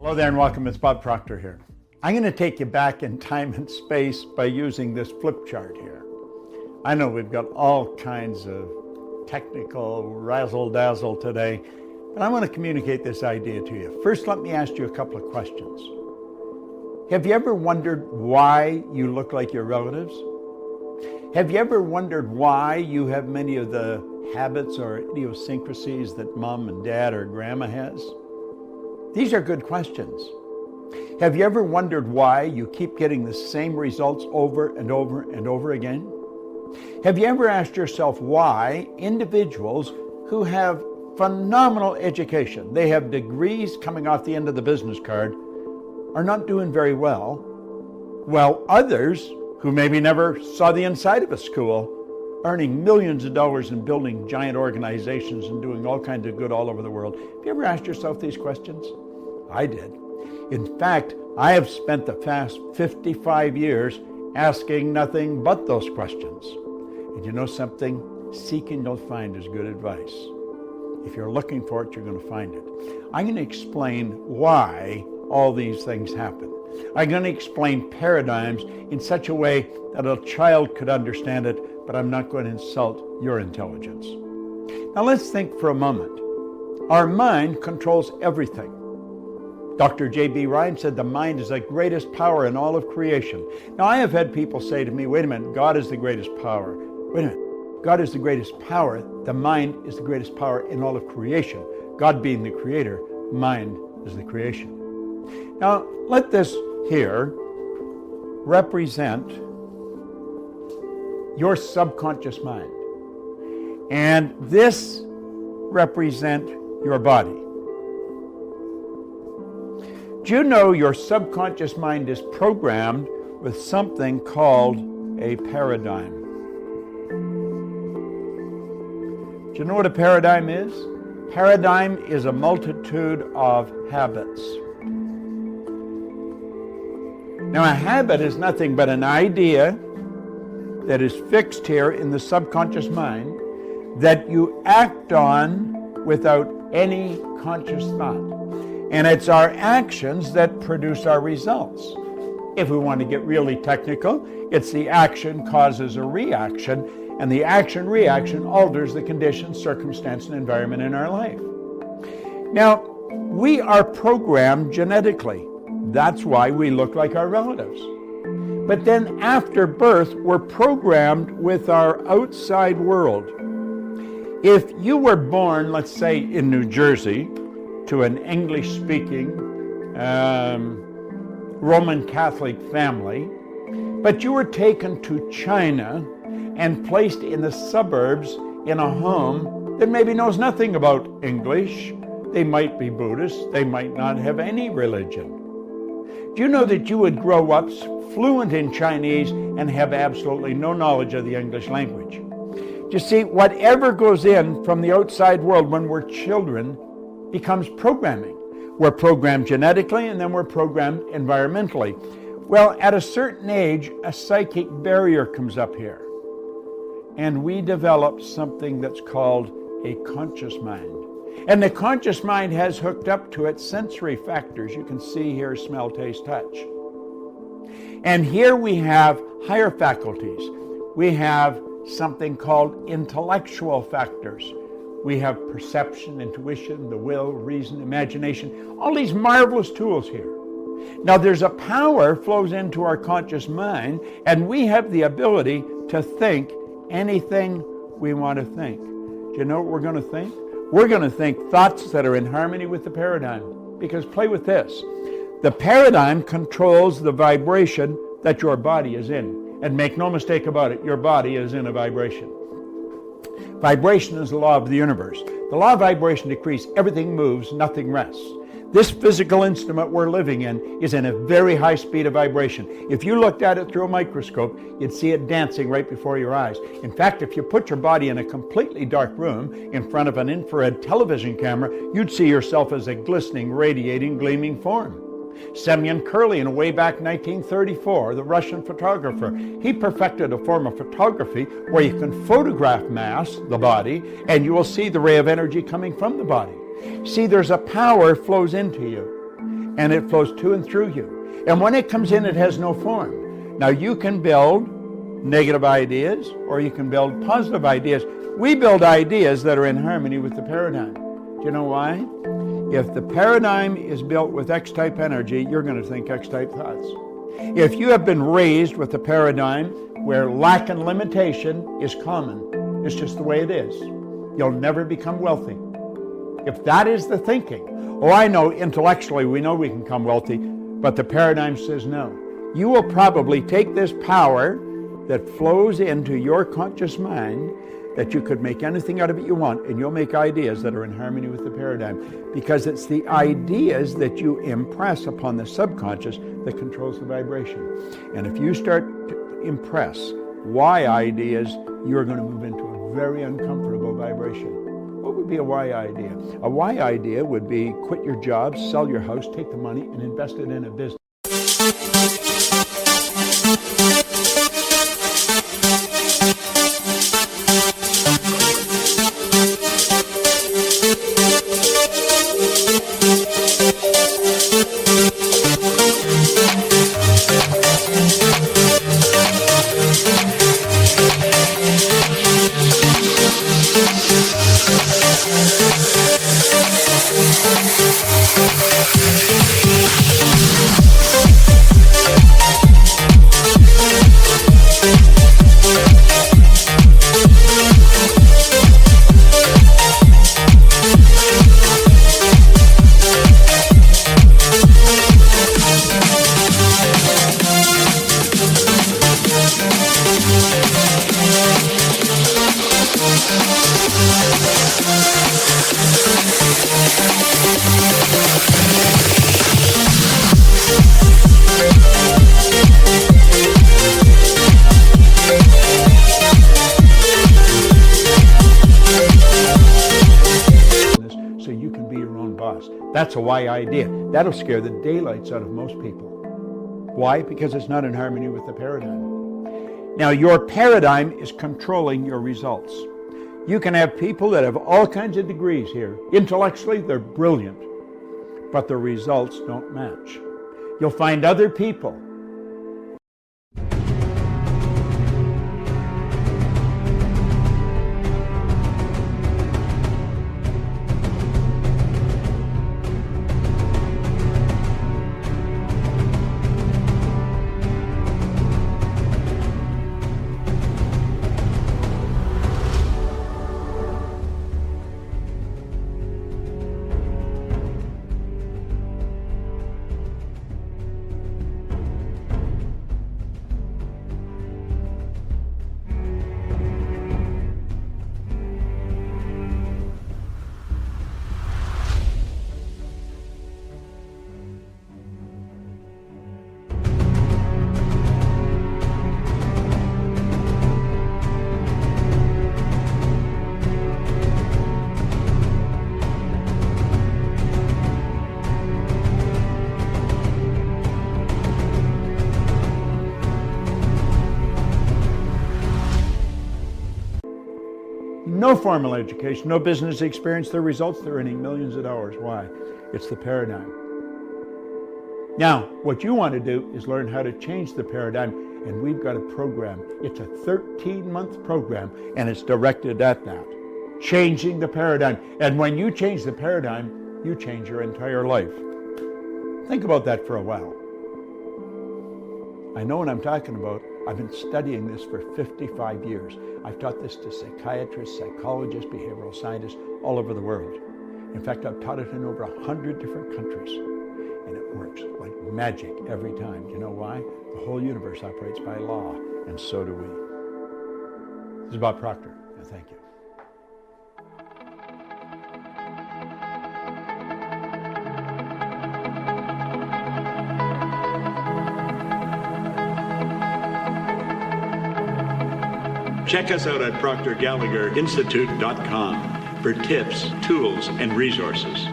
Hello there and welcome. It's Bob Proctor here. I'm going to take you back in time and space by using this flip chart here. I know we've got all kinds of technical razzle-dazzle today, but I want to communicate this idea to you. First, let me ask you a couple of questions. Have you ever wondered why you look like your relatives? Have you ever wondered why you have many of the habits or idiosyncrasies that mom and dad or grandma has? These are good questions. Have you ever wondered why you keep getting the same results over and over and over again? Have you ever asked yourself why individuals who have phenomenal education, they have degrees coming off the end of the business card, are not doing very well, while others who maybe never saw the inside of a school, earning millions of dollars and building giant organizations and doing all kinds of good all over the world? Have you ever asked yourself these questions? I did. In fact, I have spent the past 55 years asking nothing but those questions. And you know something? Seeking you'll find is good advice. If you're looking for it, you're going to find it. I'm going to explain why all these things happen. I'm going to explain paradigms in such a way that a child could understand it, but I'm not going to insult your intelligence. Now let's think for a moment. Our mind controls everything. Dr. J.B. Ryan said the mind is the greatest power in all of creation. Now I have had people say to me, wait a minute, God is the greatest power. Wait a minute, God is the greatest power. The mind is the greatest power in all of creation. God being the creator, mind is the creation. Now let this here represent your subconscious mind. And this represent your body. Do you know your subconscious mind is programmed with something called a paradigm? Do you know what a paradigm is? Paradigm is a multitude of habits. Now, a habit is nothing but an idea that is fixed here in the subconscious mind that you act on without any conscious thought. And it's our actions that produce our results. If we want to get really technical, it's the action causes a reaction, and the action-reaction alters the conditions, circumstance, and environment in our life. Now, we are programmed genetically. That's why we look like our relatives. But then after birth, we're programmed with our outside world. If you were born, let's say, in New Jersey, to an English-speaking Roman Catholic family, but you were taken to China and placed in the suburbs in a home that maybe knows nothing about English. They might be Buddhist, they might not have any religion. Do you know that you would grow up fluent in Chinese and have absolutely no knowledge of the English language? You see, whatever goes in from the outside world when we're children becomes programming. We're programmed genetically and then we're programmed environmentally. Well, at a certain age, a psychic barrier comes up here. And we develop something that's called a conscious mind. And the conscious mind has hooked up to it sensory factors. You can see here, smell, taste, touch. And here we have higher faculties. We have something called intellectual factors. We have perception, intuition, the will, reason, imagination, all these marvelous tools here. Now there's a power flows into our conscious mind, and we have the ability to think anything we want to think. Do you know what we're going to think? We're going to think thoughts that are in harmony with the paradigm. Because play with this. The paradigm controls the vibration that your body is in. And make no mistake about it, your body is in a vibration. Vibration is the law of the universe. The law of vibration decrees everything moves, nothing rests. This physical instrument we're living in is in a very high speed of vibration. If you looked at it through a microscope, you'd see it dancing right before your eyes. In fact, if you put your body in a completely dark room in front of an infrared television camera, you'd see yourself as a glistening, radiating, gleaming form. Semyon Kurlin, way back 1934, the Russian photographer, he perfected a form of photography where you can photograph mass, the body, and you will see the ray of energy coming from the body. See, there's a power flows into you. and it flows to and through you. And when it comes in, it has no form. Now, you can build negative ideas or you can build positive ideas. We build ideas that are in harmony with the paradigm. Do you know why? If the paradigm is built with X-type energy, you're going to think X-type thoughts. If you have been raised with a paradigm where lack and limitation is common, it's just the way it is, you'll never become wealthy. If that is the thinking, oh, I know intellectually we know we can become wealthy, but the paradigm says no. You will probably take this power that flows into your conscious mind, that you could make anything out of it you want, and you'll make ideas that are in harmony with the paradigm, because it's the ideas that you impress upon the subconscious that controls the vibration. And if you start to impress why ideas, you're going to move into a very uncomfortable vibration. What would be a why idea? A why idea would be quit your job, sell your house, take the money, and invest it in a business. So you can be your own boss. That's a why idea. That'll scare the daylights out of most people. Why? Because it's not in harmony with the paradigm. Now, your paradigm is controlling your results. You can have people that have all kinds of degrees here. Intellectually, they're brilliant, but the results don't match. You'll find other people no formal education, no business experience, their results, they're earning millions of dollars. Why? It's the paradigm. Now, what you want to do is learn how to change the paradigm, and we've got a program. It's a 13-month program, and it's directed at that. Changing the paradigm. And when you change the paradigm, you change your entire life. Think about that for a while. I know what I'm talking about. I've been studying this for 55 years. I've taught this to psychiatrists, psychologists, behavioral scientists all over the world. In fact, I've taught it in over 100 different countries. And it works like magic every time. Do you know why? The whole universe operates by law, and so do we. This is Bob Proctor, and thank you. Check us out at ProctorGallagherInstitute.com for tips, tools, and resources.